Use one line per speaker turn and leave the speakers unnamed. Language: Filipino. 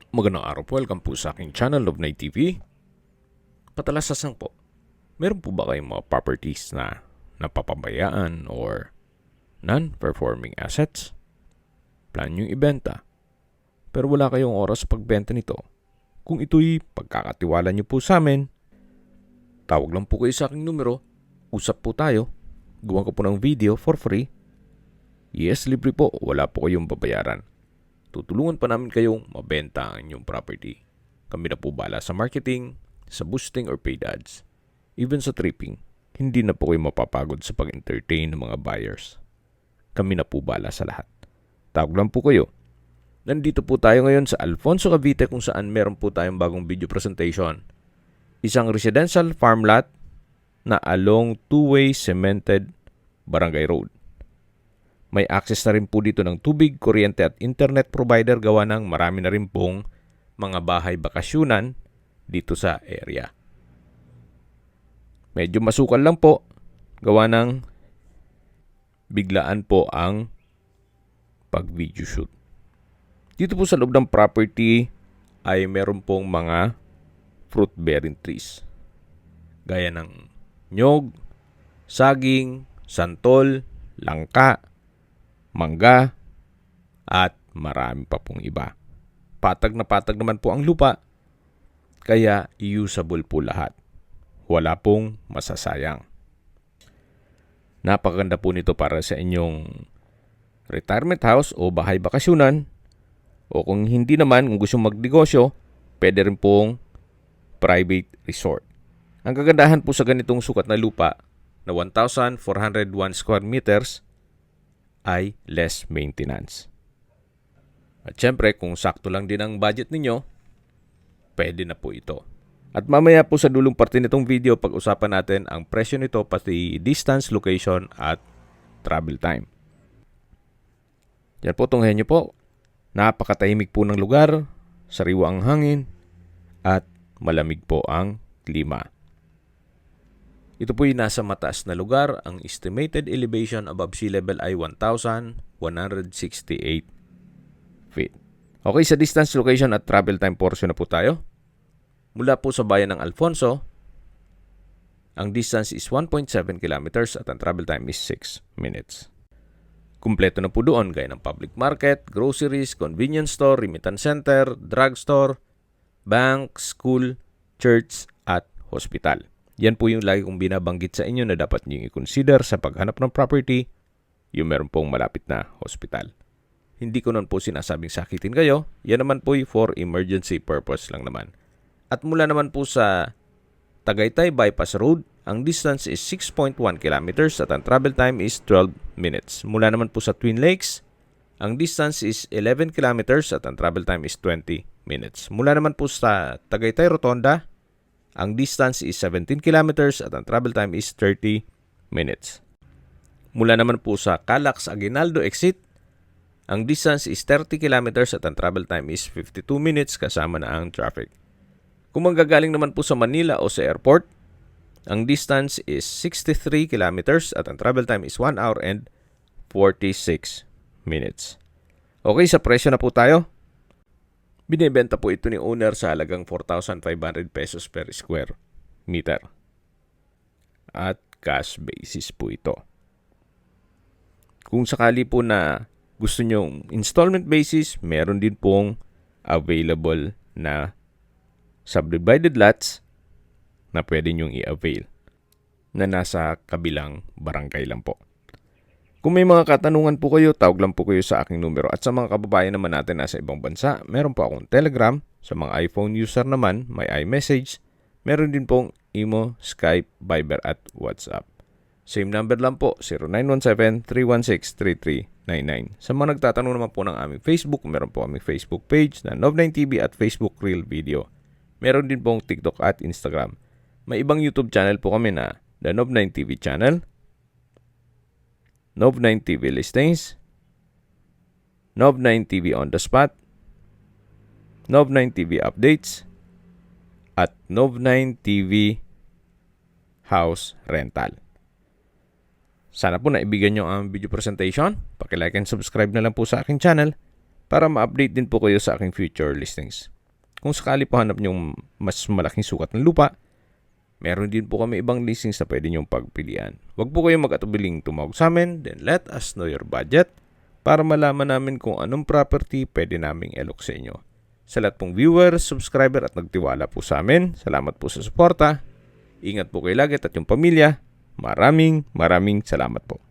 Magandang araw po, welcome po sa aking channel, Love Night TV. Patalasasang po, meron po ba kayong mga properties na napapabayaan or non-performing assets? Plan nyo ibenta, pero wala kayong oras sa pagbenta nito. Kung ito'y pagkakatiwala nyo po sa amin, tawag lang po kayo sa aking numero, usap po tayo, gawa ko po ng video for free. Yes, libre po, wala po kayong babayaran. Tutulungan pa namin kayong mabenta ang inyong property. Kami na po bala sa marketing, sa boosting or paid ads. Even sa tripping, hindi na po kayo mapapagod sa pag-entertain ng mga buyers. Kami na po bala sa lahat. Tawag lang po kayo. Nandito po tayo ngayon sa Alfonso, Cavite kung saan meron po tayong bagong video presentation. Isang residential farm lot na along two-way cemented barangay road. May access na rin po dito ng tubig, kuryente at internet provider gawa ng marami na rin pong mga bahay bakasyunan dito sa area. Medyo masukal lang po gawa ng biglaan po ang pag-video shoot. Dito po sa loob ng property ay meron pong mga fruit-bearing trees. Gaya ng nyog, saging, santol, langka, mangga, at marami pa pong iba. Patag na patag naman po ang lupa, kaya usable po lahat. Wala pong masasayang. Napakaganda po nito para sa inyong retirement house o bahay bakasyunan. O kung hindi naman, kung gusto magnegosyo, pwede rin pong private resort. Ang kagandahan po sa ganitong sukat na lupa na 1,401 square meters ay less maintenance. At syempre, kung sakto lang din ang budget ninyo, pwede na po ito. At mamaya po sa dulong parte nitong video, pag-usapan natin ang presyo nito pati distance, location at travel time. Yan po, tunghayan nyo po. Napakatahimik po ng lugar, sariwa ang hangin, at malamig po ang klima. Ito po yung nasa mataas na lugar. Ang estimated elevation above sea level ay 1,168 feet. Okay, sa distance, location at travel time portion na po tayo. Mula po sa bayan ng Alfonso, ang distance is 1.7 kilometers at ang travel time is 6 minutes. Kumpleto na po doon gaya ng public market, groceries, convenience store, remittance center, drugstore, bank, school, church at hospital. Yan po yung lagi kong binabanggit sa inyo na dapat nyo i-consider sa paghanap ng property, yung meron pong malapit na hospital. Hindi ko nun po sinasabing sakitin kayo, yan naman po for emergency purpose lang naman. At mula naman po sa Tagaytay Bypass Road, ang distance is 6.1 kilometers at ang travel time is 12 minutes. Mula naman po sa Twin Lakes, ang distance is 11 kilometers at ang travel time is 20 minutes. Mula naman po sa Tagaytay Rotonda, ang distance is 17 kilometers at ang travel time is 30 minutes. Mula naman po sa Calax Aguinaldo exit, ang distance is 30 kilometers at ang travel time is 52 minutes kasama na ang traffic. Kung manggagaling naman po sa Manila o sa airport, ang distance is 63 kilometers at ang travel time is 1 hour and 46 minutes. Okay, sa presyo na po tayo. Binibenta po ito ni owner sa halagang 4,500 pesos per square meter. At cash basis po ito. Kung sakali po na gusto nyong installment basis, meron din pong available na subdivided lots na pwede nyong i-avail na nasa kabilang barangay lang po. Kung may mga katanungan po kayo, tawag lang po kayo sa aking numero. At sa mga kababayan naman natin nasa ibang bansa, meron po akong Telegram. Sa mga iPhone user naman, may iMessage. Meron din pong Imo, Skype, Viber at WhatsApp. Same number lang po, 0917-316-3399. Sa mga nagtatanong naman po ng aming Facebook, meron po aming Facebook page na Nov9TV at Facebook Reel Video. Meron din pong TikTok at Instagram. May ibang YouTube channel po kami na The Nov9TV Channel, Nov9TV Listings, Nov9TV On The Spot, Nov9TV Updates, at Nov9TV House Rental. Sana po naibigan nyo ang video presentation. Paki-like and subscribe na lang po sa aking channel para ma-update din po kayo sa aking future listings. Kung sakali po hanap nyong mas malaking sukat ng lupa, meron din po kami ibang listings na pwede nyong pagpilian. Huwag po kayong mag-atubiling tumawag sa amin, then let us know your budget para malaman namin kung anong property pwede naming elok sa inyo. Sa lahat pong viewers, subscriber at nagtiwala po sa amin, salamat po sa suporta. Ingat po kayo lagi at yung pamilya. Maraming salamat po.